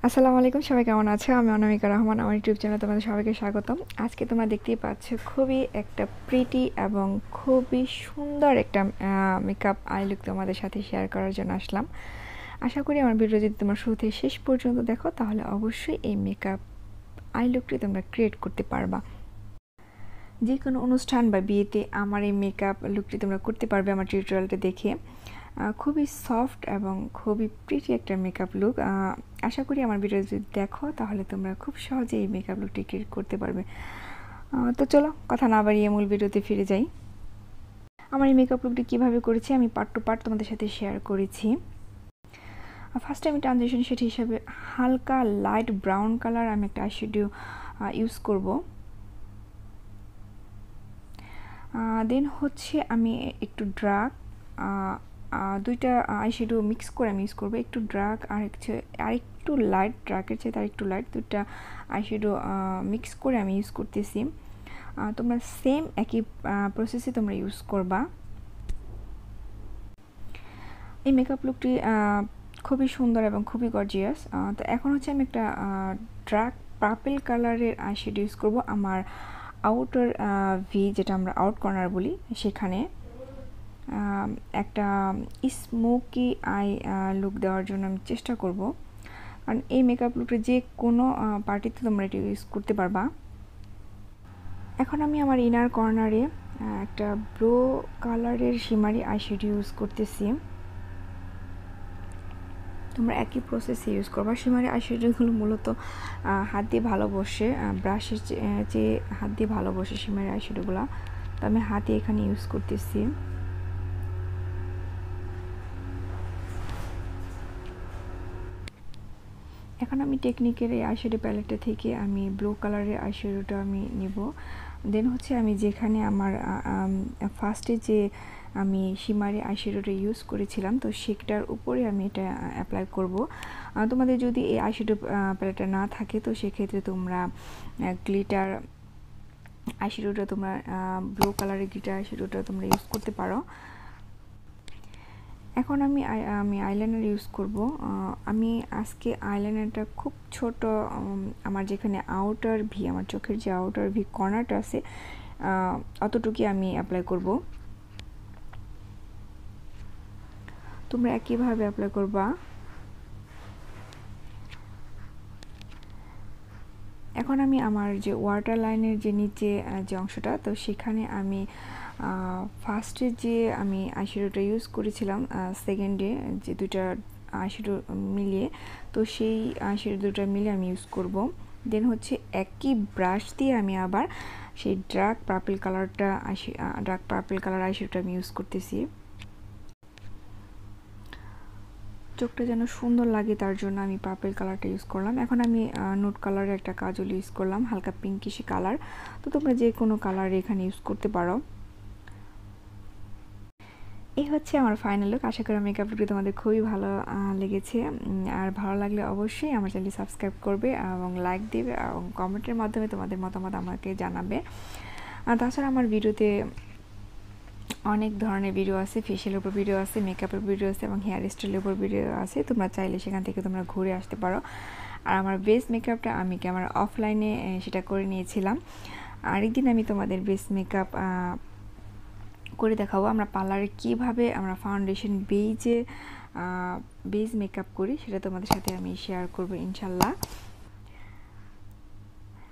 আসসালামু আলাইকুম, সবাই কেমন আছো? আমি অনামিকা রহমান, আমার ইউটিউব চ্যানেলে তোমাদের সবাইকে স্বাগতম। আজকে তোমরা দেখতেই পাচ্ছ খুবই একটা প্রিটি এবং খুবই সুন্দর একটা মেকআপ আই লুক তোমাদের সাথে শেয়ার করার জন্য আসলাম। আশা করি আমার ভিডিও যদি তোমরা শুরু থেকে শেষ পর্যন্ত দেখো তাহলে অবশ্যই এই মেকআপ আই লুকটি তোমরা ক্রিয়েট করতে পারবা। যে কোনো অনুষ্ঠান বা বিয়েতে আমার এই মেকআপ লুকটি তোমরা করতে পারবে আমার টিউটোরিয়ালটা দেখে। খুবই সফট এবং খুবই প্রিটি একটা মেকআপ লুক। আশা করি আমার ভিডিও যদি দেখো তাহলে তোমরা খুব সহজে এই মেকআপ লুকটি ক্রিয়েট করতে পারবে। তো চলো কথা না বাড়িয়ে মূল ভিডিওতে ফিরে যাই। আমার এই মেকআপ লুকটি কীভাবে করেছি আমি পার্ট টু পার্ট তোমাদের সাথে শেয়ার করেছি। ফার্স্টে আমি ট্রানজিশন শেড হিসাবে হালকা লাইট ব্রাউন কালার আমি একটা আইশ্যাডো ইউজ করব। দেন হচ্ছে আমি একটু ডার্ক দুইটা আইশ্যাডো মিক্স করে আমি ইউজ করবো, একটু ডার্ক আর একটু লাইট, ডার্কের চেয়ে তার একটু লাইট, দুইটা আইশ্যাডো মিক্স করে আমি ইউজ করতেছি। তোমরা সেম একই প্রসেসে তোমরা ইউজ করবা। এই মেকআপ লুকটি খুবই সুন্দর এবং খুবই গর্জিয়াস। তো এখন হচ্ছে আমি একটা ডার্ক পার্পল কালারের আইশ্যাডো ইউজ করব আমার আউটার ভি, যেটা আমরা আউট কর্নার বলি, সেখানে একটা স্মোকি আই লুক দেওয়ার জন্য আমি চেষ্টা করব, কারণ এই মেকআপ লুকটা যে কোনো পার্টিতে তোমরা এটা ইউজ করতে পারবা। এখন আমি আমার ইনার কর্নারে একটা ব্লু কালারের শিমারি আইশ্যাডো ইউজ করতেছি। তোমরা একই প্রসেসে ইউজ করবা। শিমারি আইশ্যাডোগুলো মূলত হাত দিয়ে ভালো বসে, ব্রাশের চেয়ে হাত দিয়ে ভালো বসে শিমারি আইশ্যাডোগুলো, তো আমি হাতে এখানে ইউজ করতেছি। এখন আমি টেকনিকের এই আইশ্যাডো প্যালেটটা থেকে আমি ব্লু কালারের আইশ্যাডোটা আমি নিব। দেন হচ্ছে আমি যেখানে আমার ফার্স্টে যে আমি শিমারি আইশ্যাডোটা ইউজ করেছিলাম, তো সেটার উপরে আমি এটা অ্যাপ্লাই করব। তোমাদের যদি এই আইশ্যাডো প্যালেটটা না থাকে তো সেক্ষেত্রে তোমরা গ্লিটার আইশ্যাডোটা তোমরা ব্লু কালারের গ্লিটার আইশ্যাডোটা তোমরা ইউজ করতে পারো। এখন আমি আইলাইনার ইউজ করব। আমি আজকে আইলাইনারটা খুব ছোট, আমার যেখানে আউটার ভি, আমার চোখের যে আউটার ভি কর্নারটা আছে অতটুকুই আমি অ্যাপ্লাই করব। তোমরা একইভাবে অ্যাপ্লাই করবা। এখন আমি আমার যে ওয়াটার লাইনের যে নিচে যে অংশটা, তো সেখানে আমি ফার্স্টে যে আমি আইশ্যাডোটা ইউজ করেছিলাম, সেকেন্ডে যে দুইটা আইশ্যাডো মিলিয়ে, তো সেই আইশ্যাডো দুটো মিলিয়ে আমি ইউজ করব। দেন হচ্ছে একই ব্রাশ দিয়ে আমি আবার সেই ডার্ক পার্পল কালার আইশ্যাডোটা আমি ইউজ করতেছি। চোখটা যেন সুন্দর লাগে তার জন্য আমি পার্পল কালারটা ইউজ করলাম। এখন আমি নোট কালারের একটা কাজল ইউজ করলাম, হালকা পিঙ্কিশি কালার। তো তোমরা যে কোনো কালার এখানে ইউজ করতে পারো। এই হচ্ছে আমার ফাইনাল লুক। আশা করি মেকআপ লুকটি তোমাদের খুবই ভালো লেগেছে। আর ভালো লাগলে অবশ্যই আমার চ্যানেলটি সাবস্ক্রাইব করবে এবং লাইক দেবে এবং কমেন্টের মাধ্যমে তোমাদের মতামত আমাকে জানাবে। আর তাছাড়া আমার ভিডিওতে অনেক ধরনের ভিডিও আছে, ফেশিয়ালের উপর ভিডিও আছে, মেকআপের ভিডিও আছে এবং হেয়ার স্টাইলের উপর ভিডিও আছে। তোমরা চাইলে সেখান থেকে তোমরা ঘুরে আসতে পারো। আর আমার বেস মেকআপটা আমি ক্যামেরা অফলাইনে সেটা করে নিয়েছিলাম। আরেকদিন আমি তোমাদের বেস মেকআপ করে দেখাবো আমরা পার্লারে কীভাবে আমরা ফাউন্ডেশন বেজ মেকআপ করি, সেটা তোমাদের সাথে আমি শেয়ার করবো ইনশাল্লাহ।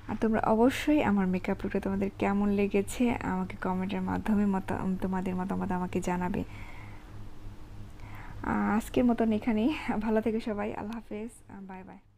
আর তোমরা অবশ্যই আমার মেকআপ লুকটা তোমাদের কেমন লেগেছে আমাকে কমেন্টের মাধ্যমে তোমাদের মতামত আমাকে জানাবে। আজকের মতন এখানেই। ভালো থেকো সবাই। আল্লাহ হাফেজ। Bye bye.